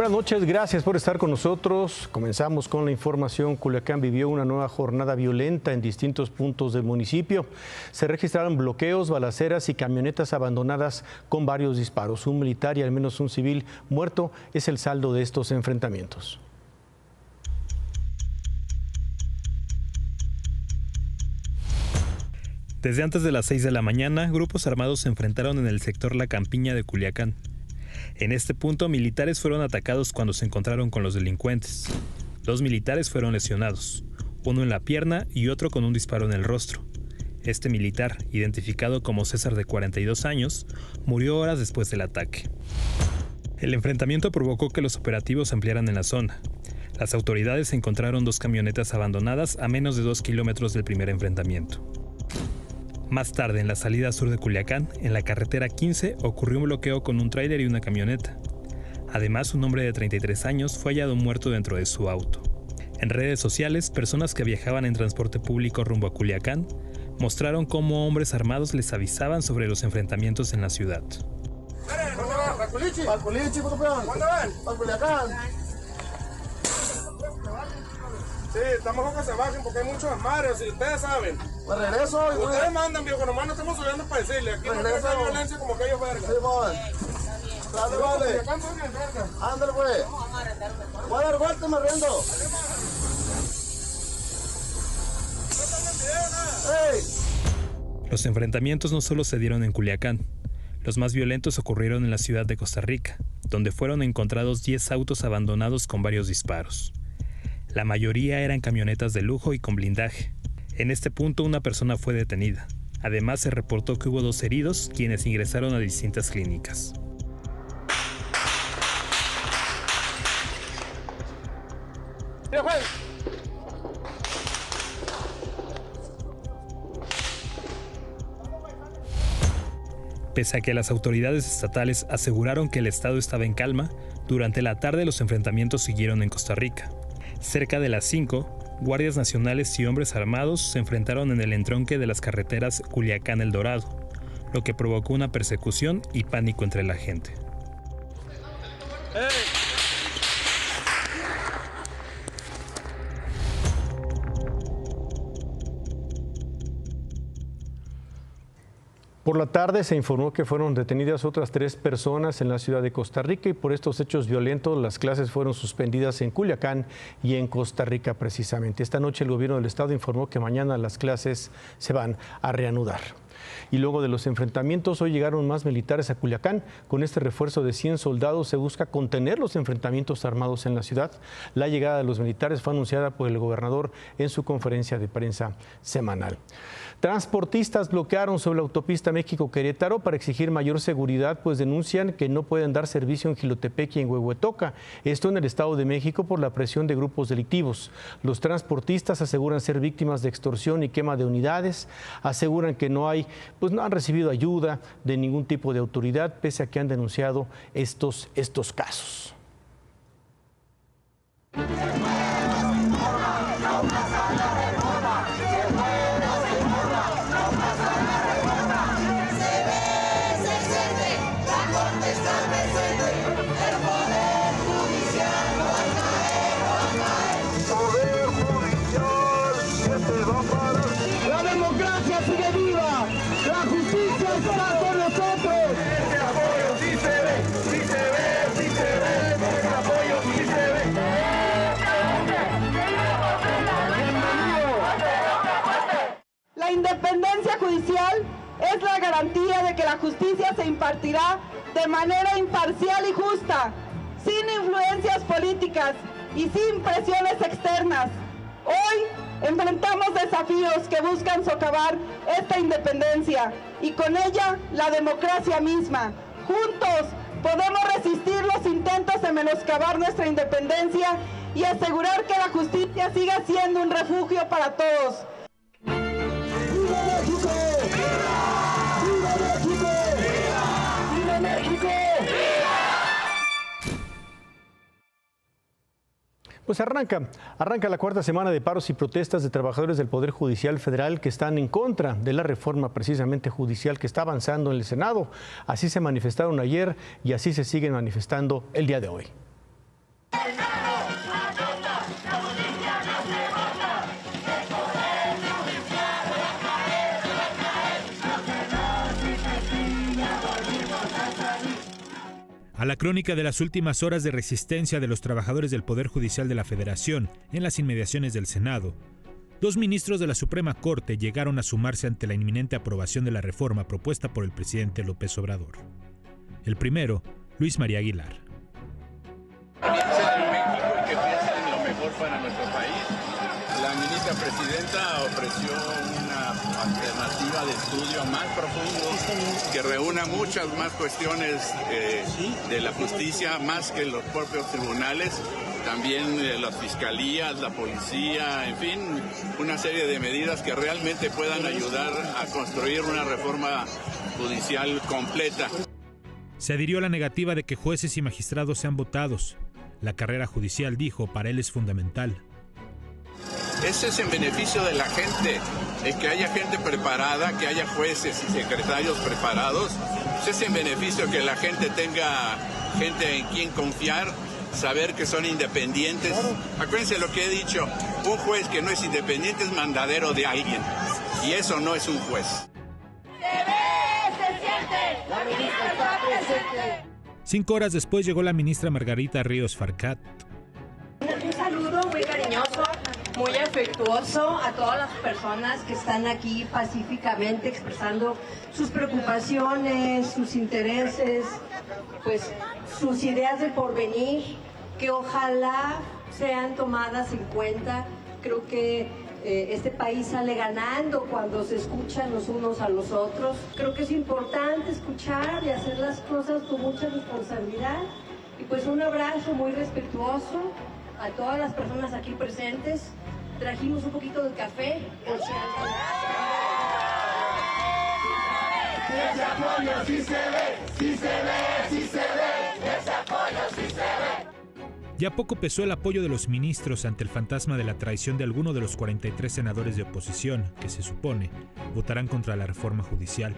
Buenas noches, gracias por estar con nosotros. Comenzamos con la información. Culiacán vivió una nueva jornada violenta en distintos puntos del municipio. Se registraron bloqueos, balaceras y camionetas abandonadas con varios disparos. Un militar y al menos un civil muerto es el saldo de estos enfrentamientos. Desde antes de las 6 de la mañana, grupos armados se enfrentaron en el sector La Campiña de Culiacán. En este punto, militares fueron atacados cuando se encontraron con los delincuentes. 2 militares fueron lesionados, uno en la pierna y otro con un disparo en el rostro. Este militar, identificado como César de 42 años, murió horas después del ataque. El enfrentamiento provocó que los operativos se ampliaran en la zona. Las autoridades encontraron 2 camionetas abandonadas a menos de 2 kilómetros del primer enfrentamiento. Más tarde, en la salida sur de Culiacán, en la carretera 15, ocurrió un bloqueo con un tráiler y una camioneta. Además, un hombre de 33 años fue hallado muerto dentro de su auto. En redes sociales, personas que viajaban en transporte público rumbo a Culiacán mostraron cómo hombres armados les avisaban sobre los enfrentamientos en la ciudad. Sí, está mejor que se bajen porque hay muchos desmadres y ustedes saben. Pues regreso. Ustedes mandan, viejo, nomás no estamos subiendo para decirle. Aquí no puede haber violencia como aquellos vergas. Sí, vale. Ándale, pues. Voy a dar vuelta, me riendo. Los enfrentamientos no solo se dieron en Culiacán. Los más violentos ocurrieron en la ciudad de Costa Rica, donde fueron encontrados 10 autos abandonados con varios disparos. La mayoría eran camionetas de lujo y con blindaje. En este punto una persona fue detenida. Además se reportó que hubo 2 heridos, quienes ingresaron a distintas clínicas. Pese a que las autoridades estatales aseguraron que el estado estaba en calma, durante la tarde los enfrentamientos siguieron en Costa Rica. Cerca de las 5, guardias nacionales y hombres armados se enfrentaron en el entronque de las carreteras Culiacán-El Dorado, lo que provocó una persecución y pánico entre la gente. Por la tarde se informó que fueron detenidas otras 3 personas en la ciudad de Costa Rica y por estos hechos violentos las clases fueron suspendidas en Culiacán y en Costa Rica precisamente. Esta noche el gobierno del estado informó que mañana las clases se van a reanudar. Y luego de los enfrentamientos, hoy llegaron más militares a Culiacán. Con este refuerzo de 100 soldados se busca contener los enfrentamientos armados en la ciudad. La llegada de los militares fue anunciada por el gobernador en su conferencia de prensa semanal. Transportistas bloquearon sobre la autopista México-Querétaro para exigir mayor seguridad, pues denuncian que no pueden dar servicio en Jilotepec y en Huehuetoca. Esto en el Estado de México por la presión de grupos delictivos. Los transportistas aseguran ser víctimas de extorsión y quema de unidades. Aseguran que no han recibido ayuda de ningún tipo de autoridad, pese a que han denunciado estos casos. La independencia judicial es la garantía de que la justicia se impartirá de manera imparcial y justa, sin influencias políticas y sin presiones externas. Hoy enfrentamos desafíos que buscan socavar esta independencia y con ella la democracia misma. Juntos podemos resistir los intentos de menoscabar nuestra independencia y asegurar que la justicia siga siendo un refugio para todos. ¡Viva México! ¡Viva México! ¡Viva México! Pues arranca la 4ª semana de paros y protestas de trabajadores del Poder Judicial Federal que están en contra de la reforma precisamente judicial que está avanzando en el Senado. Así se manifestaron ayer y así se siguen manifestando el día de hoy. A la crónica de las últimas horas de resistencia de los trabajadores del Poder Judicial de la Federación en las inmediaciones del Senado, 2 ministros de la Suprema Corte llegaron a sumarse ante la inminente aprobación de la reforma propuesta por el presidente López Obrador. El primero, Luis María Aguilar. Piensa en México y que piensa en lo mejor para nuestro país. La ministra presidenta ofreció una alternativa de estudio más profundo que reúna muchas más cuestiones de la justicia, más que los propios tribunales, también las fiscalías, la policía, en fin, una serie de medidas que realmente puedan ayudar a construir una reforma judicial completa. Se adhirió a la negativa de que jueces y magistrados sean votados. La carrera judicial, dijo, para él es fundamental. Ese es en beneficio de la gente, el que haya gente preparada, que haya jueces y secretarios preparados. Es en beneficio que la gente tenga gente en quien confiar, saber que son independientes. Acuérdense lo que he dicho, un juez que no es independiente es mandadero de alguien, y eso no es un juez. Se ve, se siente, la ministra está presente. 5 horas después llegó la ministra Margarita Ríos Farjat. Un saludo muy cariñoso, muy afectuoso a todas las personas que están aquí pacíficamente expresando sus preocupaciones, sus intereses, pues sus ideas de porvenir, que ojalá sean tomadas en cuenta. Creo que este país sale ganando cuando se escuchan los unos a los otros. Creo que es importante escuchar y hacer las cosas con mucha responsabilidad. Y pues un abrazo muy respetuoso a todas las personas aquí presentes. Trajimos un poquito de café, por si alguien... Ese apoyo sí se ve, sí se ve, sí se ve, ese apoyo sí se ve. Ya poco pesó el apoyo de los ministros ante el fantasma de la traición de alguno de los 43 senadores de oposición que, se supone, votarán contra la reforma judicial.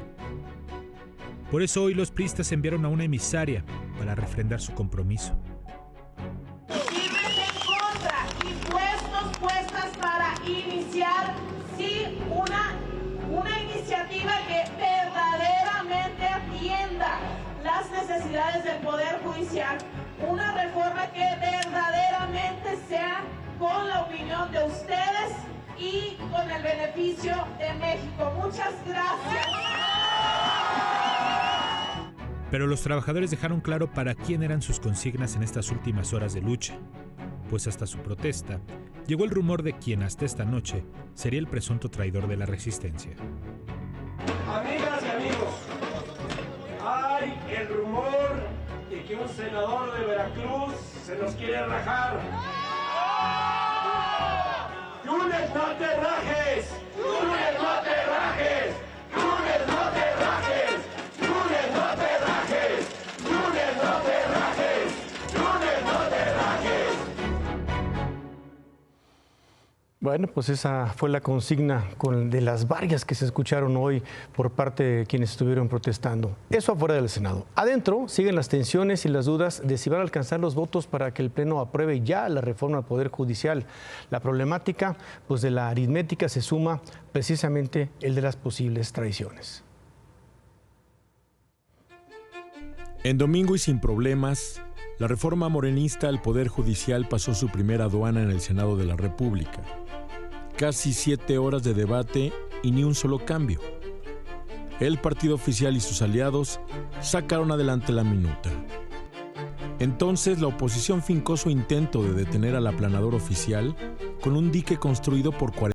Por eso hoy los priistas enviaron a una emisaria para refrendar su compromiso. Firmes en contra y puestas para iniciar, sí, una iniciativa que verdaderamente atienda las necesidades del Poder Judicial, una reforma que verdaderamente sea con la opinión de ustedes y con el beneficio de México. Muchas gracias. Pero los trabajadores dejaron claro para quién eran sus consignas en estas últimas horas de lucha, pues hasta su protesta llegó el rumor de quien hasta esta noche sería el presunto traidor de la resistencia. Amigas y amigos, hay el rumor de que un senador de Veracruz se nos quiere rajar. ¡Lunes, no te rajes! ¡Lunes, no te rajes! ¡Lunes, no te rajes! ¡Lunes, no te rajes! ¡Lunes, no te rajes! ¡Lunes, no te rajes! Bueno, pues esa fue la consigna de las varias que se escucharon hoy por parte de quienes estuvieron protestando. Eso afuera del Senado. Adentro siguen las tensiones y las dudas de si van a alcanzar los votos para que el Pleno apruebe ya la reforma al Poder Judicial. La problemática, pues de la aritmética se suma precisamente el de las posibles traiciones. En domingo y sin problemas, la reforma morenista al Poder Judicial pasó su primera aduana en el Senado de la República. Casi 7 horas de debate y ni un solo cambio. El partido oficial y sus aliados sacaron adelante la minuta. Entonces la oposición fincó su intento de detener al aplanador oficial con un dique construido por 40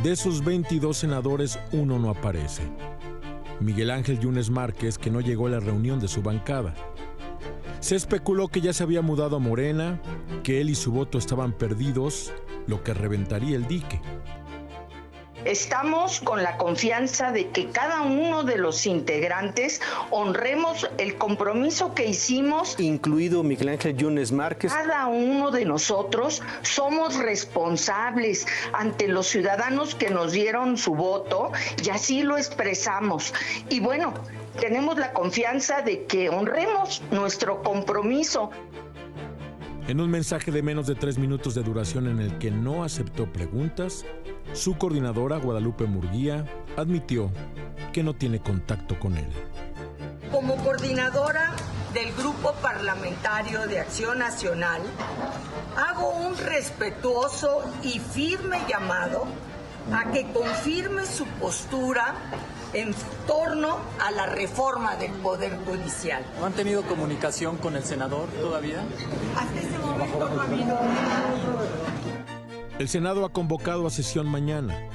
De esos 22 senadores, uno no aparece. Miguel Ángel Yunes Márquez, que no llegó a la reunión de su bancada. Se especuló que ya se había mudado a Morena, que él y su voto estaban perdidos, lo que reventaría el dique. Estamos con la confianza de que cada uno de los integrantes honremos el compromiso que hicimos. Incluido Miguel Ángel Yunes Márquez. Cada uno de nosotros somos responsables ante los ciudadanos que nos dieron su voto y así lo expresamos. Y bueno, tenemos la confianza de que honremos nuestro compromiso. En un mensaje de menos de 3 minutos de duración en el que no aceptó preguntas, su coordinadora, Guadalupe Murguía, admitió que no tiene contacto con él. Como coordinadora del Grupo Parlamentario de Acción Nacional, hago un respetuoso y firme llamado a que confirme su postura en torno a la reforma del Poder Judicial. ¿No han tenido comunicación con el senador todavía? Hasta este momento no ha habido. El Senado ha convocado a sesión mañana.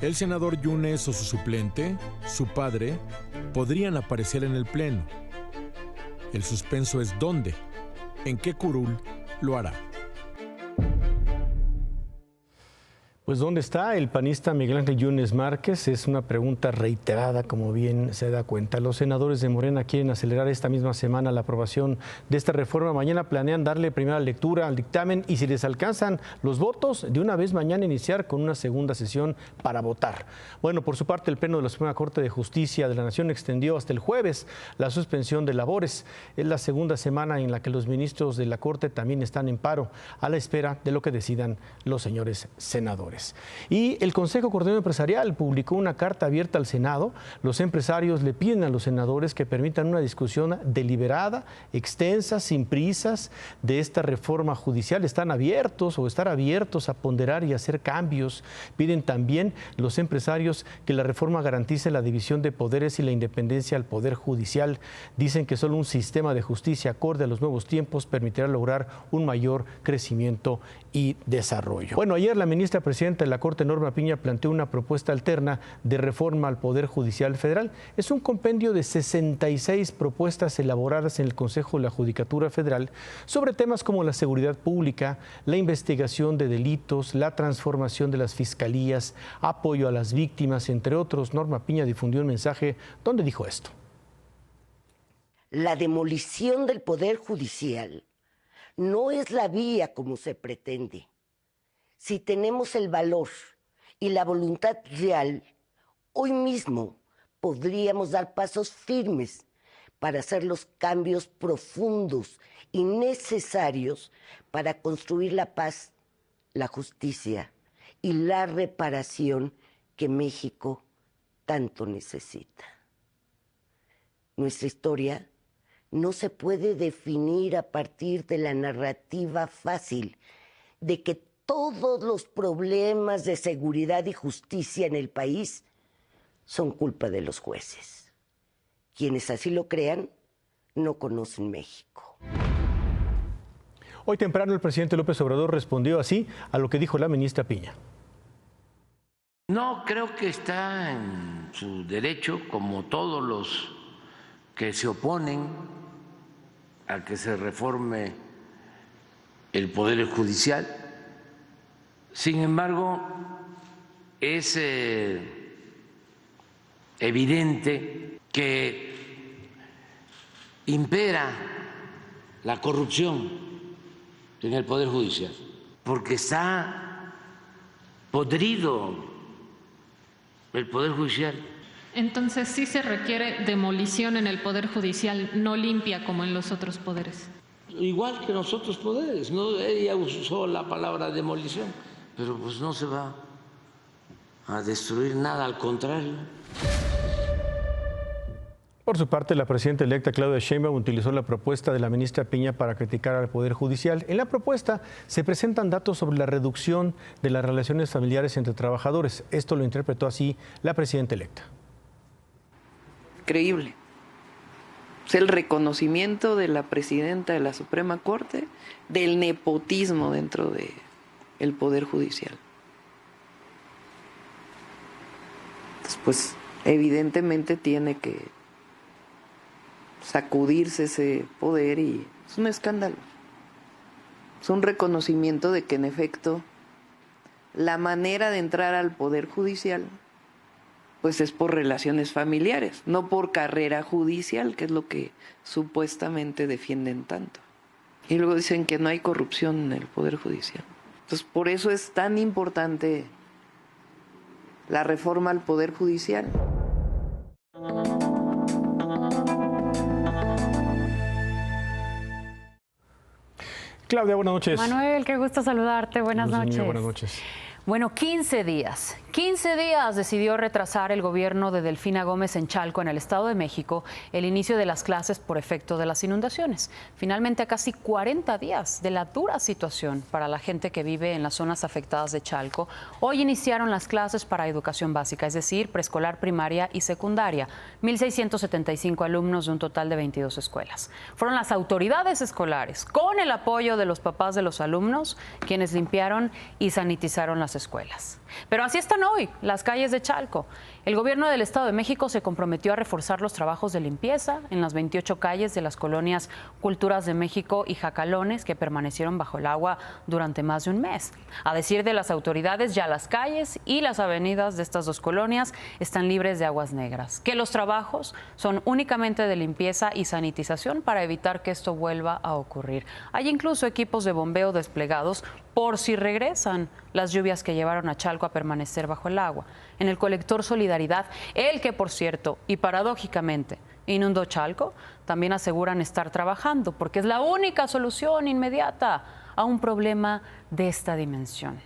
El senador Yunes o su suplente, su padre, podrían aparecer en el Pleno. El suspenso es dónde, en qué curul lo hará. Pues ¿dónde está el panista Miguel Ángel Yunes Márquez? Es una pregunta reiterada, como bien se da cuenta. Los senadores de Morena quieren acelerar esta misma semana la aprobación de esta reforma. Mañana planean darle primera lectura al dictamen y si les alcanzan los votos, de una vez mañana iniciar con una segunda sesión para votar. Bueno, por su parte, el Pleno de la Suprema Corte de Justicia de la Nación extendió hasta el jueves la suspensión de labores. Es la segunda semana en la que los ministros de la Corte también están en paro, a la espera de lo que decidan los señores senadores. Y el Consejo Coordinador Empresarial publicó una carta abierta al Senado. Los empresarios le piden a los senadores que permitan una discusión deliberada, extensa, sin prisas, de esta reforma judicial. Están abiertos o estar abiertos a ponderar y hacer cambios. Piden también los empresarios que la reforma garantice la división de poderes y la independencia al Poder Judicial. Dicen que solo un sistema de justicia acorde a los nuevos tiempos permitirá lograr un mayor crecimiento y desarrollo. Bueno, ayer la ministra presidenta de la Corte, Norma Piña, planteó una propuesta alterna de reforma al Poder Judicial Federal. Es un compendio de 66 propuestas elaboradas en el Consejo de la Judicatura Federal sobre temas como la seguridad pública, la investigación de delitos, la transformación de las fiscalías, apoyo a las víctimas, entre otros. Norma Piña difundió un mensaje donde dijo esto. La demolición del Poder Judicial no es la vía como se pretende. Si tenemos el valor y la voluntad real, hoy mismo podríamos dar pasos firmes para hacer los cambios profundos y necesarios para construir la paz, la justicia y la reparación que México tanto necesita. Nuestra historia no se puede definir a partir de la narrativa fácil de que todos los problemas de seguridad y justicia en el país son culpa de los jueces. Quienes así lo crean no conocen México. Hoy temprano el presidente López Obrador respondió así a lo que dijo la ministra Piña. No, creo que está en su derecho, como todos los que se oponen a que se reforme el Poder Judicial. Sin embargo, es evidente que impera la corrupción en el Poder Judicial, porque está podrido el Poder Judicial. Entonces sí se requiere demolición en el Poder Judicial, no limpia como en los otros poderes. Igual que en los otros poderes, ¿no? Ella usó la palabra demolición, pero pues no se va a destruir nada, al contrario. Por su parte, la presidenta electa Claudia Sheinbaum utilizó la propuesta de la ministra Piña para criticar al Poder Judicial. En la propuesta se presentan datos sobre la reducción de las relaciones familiares entre trabajadores. Esto lo interpretó así la presidenta electa. Creíble. Es el reconocimiento de la presidenta de la Suprema Corte del nepotismo dentro del Poder Judicial. pues evidentemente tiene que sacudirse ese poder y es un escándalo. Es un reconocimiento de que en efecto la manera de entrar al Poder Judicial pues es por relaciones familiares, no por carrera judicial, que es lo que supuestamente defienden tanto. Y luego dicen que no hay corrupción en el Poder Judicial. Entonces, por eso es tan importante la reforma al Poder Judicial. Claudia, buenas noches. Manuel, qué gusto saludarte. Buenas noches. Buenas noches. Bueno, 15 días decidió retrasar el gobierno de Delfina Gómez en Chalco, en el Estado de México, el inicio de las clases por efecto de las inundaciones. Finalmente, a casi 40 días de la dura situación para la gente que vive en las zonas afectadas de Chalco, hoy iniciaron las clases para educación básica, es decir, preescolar, primaria y secundaria. 1,675 alumnos de un total de 22 escuelas. Fueron las autoridades escolares, con el apoyo de los papás de los alumnos, quienes limpiaron y sanitizaron las escuelas. Pero así están hoy las calles de Chalco. El gobierno del Estado de México se comprometió a reforzar los trabajos de limpieza en las 28 calles de las colonias Culturas de México y Jacalones, que permanecieron bajo el agua durante más de un mes. A decir de las autoridades, ya las calles y las avenidas de estas dos colonias están libres de aguas negras, que los trabajos son únicamente de limpieza y sanitización para evitar que esto vuelva a ocurrir. Hay incluso equipos de bombeo desplegados por si regresan las lluvias que llevaron a Chalco a permanecer bajo el agua. En el colector Solidaridad, el que, por cierto, y paradójicamente, inundó Chalco, también aseguran estar trabajando porque es la única solución inmediata a un problema de esta dimensión.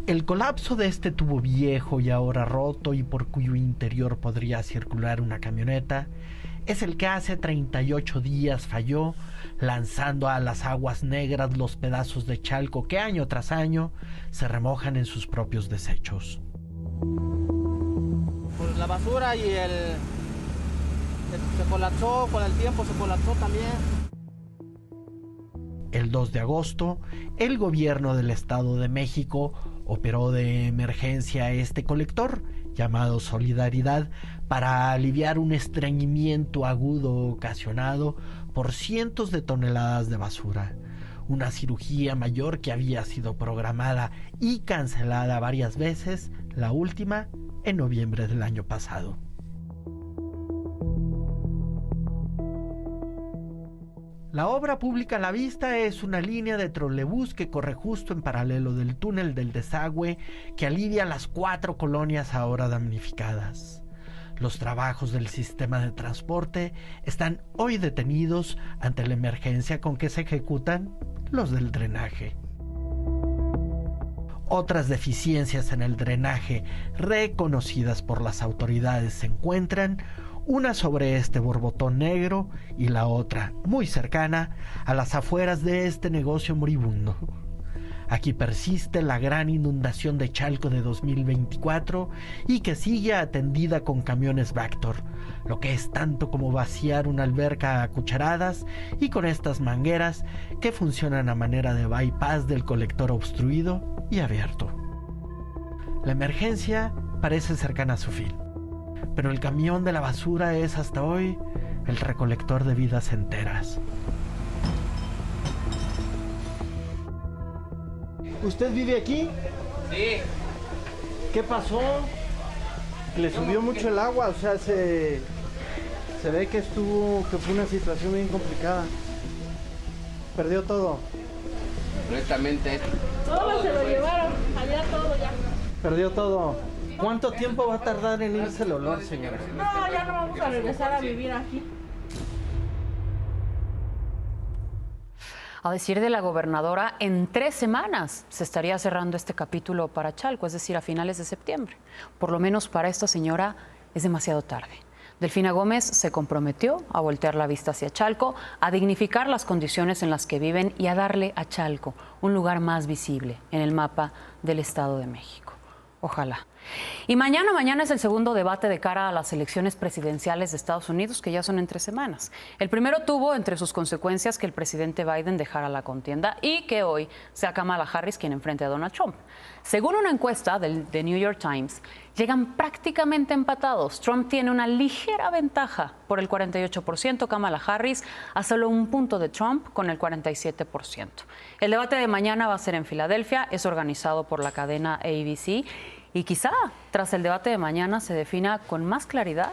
El colapso de este tubo viejo y ahora roto y por cuyo interior podría circular una camioneta es el que hace 38 días falló, lanzando a las aguas negras los pedazos de Chalco que año tras año se remojan en sus propios desechos. Pues la basura y se colapsó, con el tiempo se colapsó también. El 2 de agosto, el gobierno del Estado de México operó de emergencia este colector, llamado Solidaridad, para aliviar un estreñimiento agudo ocasionado por cientos de toneladas de basura. Una cirugía mayor que había sido programada y cancelada varias veces, la última en noviembre del año pasado. La obra pública a la vista es una línea de trolebús que corre justo en paralelo del túnel del desagüe que alivia las 4 colonias ahora damnificadas. Los trabajos del sistema de transporte están hoy detenidos ante la emergencia con que se ejecutan los del drenaje. Otras deficiencias en el drenaje reconocidas por las autoridades se encuentran, una sobre este borbotón negro y la otra, muy cercana, a las afueras de este negocio moribundo. Aquí persiste la gran inundación de Chalco de 2024 y que sigue atendida con camiones Vactor, lo que es tanto como vaciar una alberca a cucharadas y con estas mangueras que funcionan a manera de bypass del colector obstruido y abierto. La emergencia parece cercana a su fin, pero el camión de la basura es hasta hoy el recolector de vidas enteras. ¿Usted vive aquí? Sí. ¿Qué pasó? ¿Le subió mucho el agua? O sea, se ve que fue una situación bien complicada. ¿Perdió todo? Completamente. Todo se lo llevaron, allá todo ya. ¿Perdió todo? ¿Cuánto tiempo va a tardar en irse el olor, señora? No, ya no vamos a regresar a vivir aquí. A decir de la gobernadora, en 3 semanas se estaría cerrando este capítulo para Chalco, es decir, a finales de septiembre. Por lo menos para esta señora es demasiado tarde. Delfina Gómez se comprometió a voltear la vista hacia Chalco, a dignificar las condiciones en las que viven y a darle a Chalco un lugar más visible en el mapa del Estado de México. Ojalá. Y mañana es el segundo debate de cara a las elecciones presidenciales de Estados Unidos, que ya son en 3 semanas. El primero tuvo entre sus consecuencias que el presidente Biden dejara la contienda y que hoy sea Kamala Harris quien enfrente a Donald Trump. Según una encuesta del The New York Times, llegan prácticamente empatados. Trump tiene una ligera ventaja por el 48%, Kamala Harris a solo un punto de Trump con el 47%. El debate de mañana va a ser en Filadelfia, es organizado por la cadena ABC y quizá tras el debate de mañana se defina con más claridad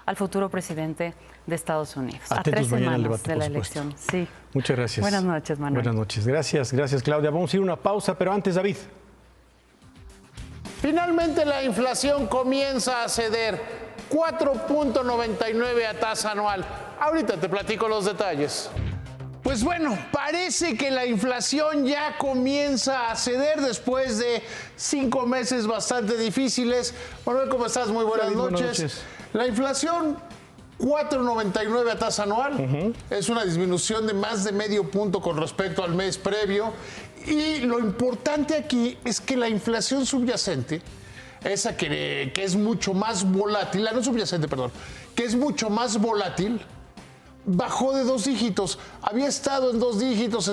al futuro presidente de Estados Unidos. Atentos a 3 mañana al semanas debate, de la por supuesto. elección. Sí. Muchas gracias. Buenas noches, Manuel. Buenas noches. Gracias, Claudia. Vamos a ir a una pausa, pero antes, David. Finalmente la inflación comienza a ceder, 4.99 a tasa anual. Ahorita te platico los detalles. Pues bueno, parece que la inflación ya comienza a ceder después de 5 meses bastante difíciles. Manuel, ¿cómo estás? Muy buenas noches. La inflación 4.99 a tasa anual, es una disminución de más de medio punto con respecto al mes previo. Y lo importante aquí es que la inflación subyacente, esa que es mucho más volátil, no subyacente, perdón, que es mucho más volátil, bajó de 2 dígitos. Había estado en 2 dígitos,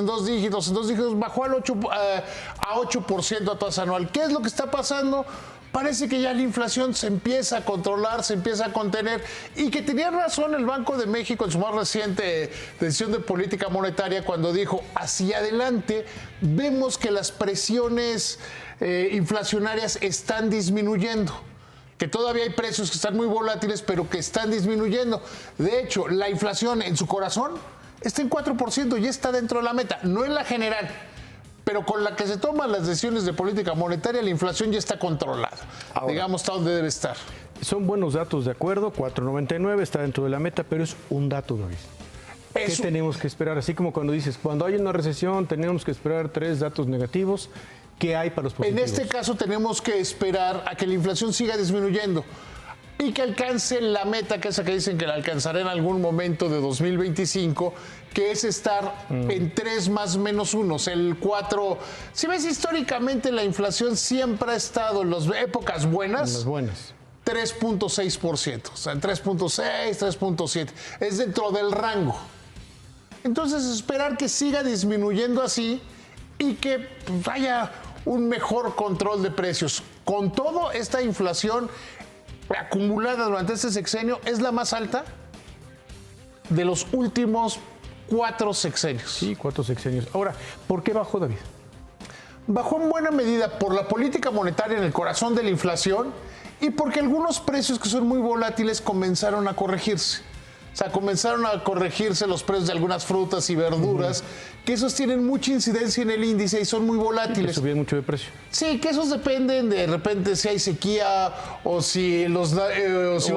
bajó al 8% a tasa anual. ¿Qué es lo que está pasando? Parece que ya la inflación se empieza a controlar, se empieza a contener y que tenía razón el Banco de México en su más reciente decisión de política monetaria cuando dijo hacia adelante vemos que las presiones inflacionarias están disminuyendo, que todavía hay precios que están muy volátiles pero que están disminuyendo. De hecho, la inflación en su corazón está en 4%, ya está dentro de la meta, no en la general. Pero con la que se toman las decisiones de política monetaria, la inflación ya está controlada. Ahora, digamos, está donde debe estar. Son buenos datos, de acuerdo, 4.99 está dentro de la meta, pero es un dato, David. ¿Qué tenemos que esperar? Así como cuando dices, cuando hay una recesión tenemos que esperar 3 datos negativos. ¿Qué hay para los positivos? En este caso tenemos que esperar a que la inflación siga disminuyendo y que alcance la meta, que es la que dicen que la alcanzará en algún momento de 2025, que es estar en 3 más menos 1, el 4. Si ves históricamente la inflación siempre ha estado en las épocas buenas. En las buenas. 3.6%, o sea, 3.6, 3.7. Es dentro del rango. Entonces esperar que siga disminuyendo así y que haya un mejor control de precios. Con todo, esta inflación acumulada durante este sexenio es la más alta de los últimos 4 sexenios. Sí, 4 sexenios. Ahora, ¿por qué bajó, David? Bajó en buena medida por la política monetaria en el corazón de la inflación y porque algunos precios que son muy volátiles comenzaron a corregirse. O sea, comenzaron a corregirse los precios de algunas frutas y verduras, que esos tienen mucha incidencia en el índice y son muy volátiles. Que subían mucho de precio. Sí, que esos dependen de repente si hay sequía o si los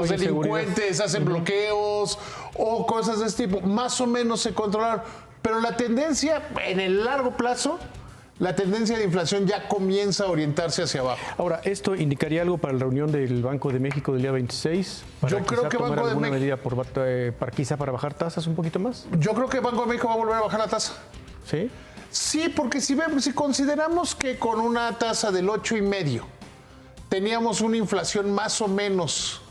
delincuentes hacen bloqueos o cosas de este tipo. Más o menos se controlaron. Pero la tendencia en el largo plazo, la tendencia de inflación ya comienza a orientarse hacia abajo. Ahora, ¿esto indicaría algo para la reunión del Banco de México del día 26? Yo creo que Banco de México medida quizá para bajar tasas un poquito más. Yo creo que Banco de México va a volver a bajar la tasa. ¿Sí? Sí, porque si consideramos que con una tasa del 8,5 teníamos una inflación más o menos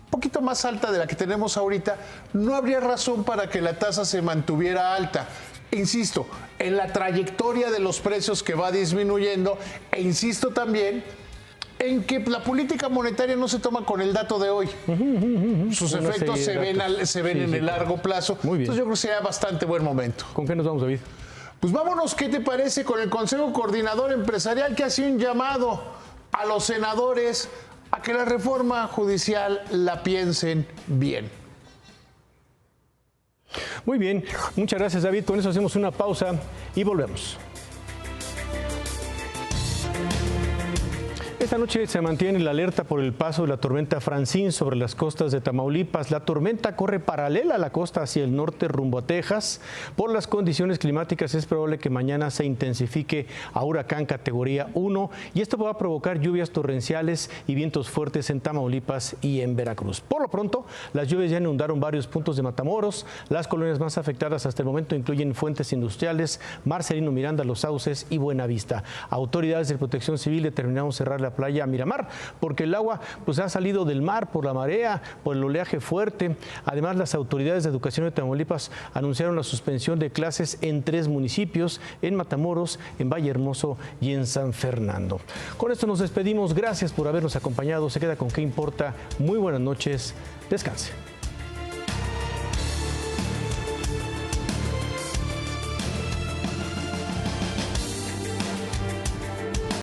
un poquito más alta de la que tenemos ahorita, no habría razón para que la tasa se mantuviera alta. Insisto, en la trayectoria de los precios que va disminuyendo, e insisto también en que la política monetaria no se toma con el dato de hoy. Sus efectos se ven en el largo plazo. Muy bien. Entonces yo creo que sería bastante buen momento. ¿Con qué nos vamos, David? Pues vámonos, ¿qué te parece con el Consejo Coordinador Empresarial que hace un llamado a los senadores a que la reforma judicial la piensen bien? Muy bien, muchas gracias, David. Con eso hacemos una pausa y volvemos. Esta noche se mantiene la alerta por el paso de la tormenta Francine sobre las costas de Tamaulipas. La tormenta corre paralela a la costa hacia el norte rumbo a Texas. Por las condiciones climáticas es probable que mañana se intensifique a huracán categoría 1 y esto va a provocar lluvias torrenciales y vientos fuertes en Tamaulipas y en Veracruz. Por lo pronto, las lluvias ya inundaron varios puntos de Matamoros. Las colonias más afectadas hasta el momento incluyen Fuentes Industriales, Marcelino Miranda, Los Sauces y Buenavista. Autoridades de Protección Civil determinaron cerrar la playa Miramar, porque el agua pues ha salido del mar por la marea, por el oleaje fuerte. Además, las autoridades de educación de Tamaulipas anunciaron la suspensión de clases en 3 municipios, en Matamoros, en Vallehermoso y en San Fernando. Con esto nos despedimos. Gracias por habernos acompañado. Se queda con ¿Qué importa? Muy buenas noches. Descanse.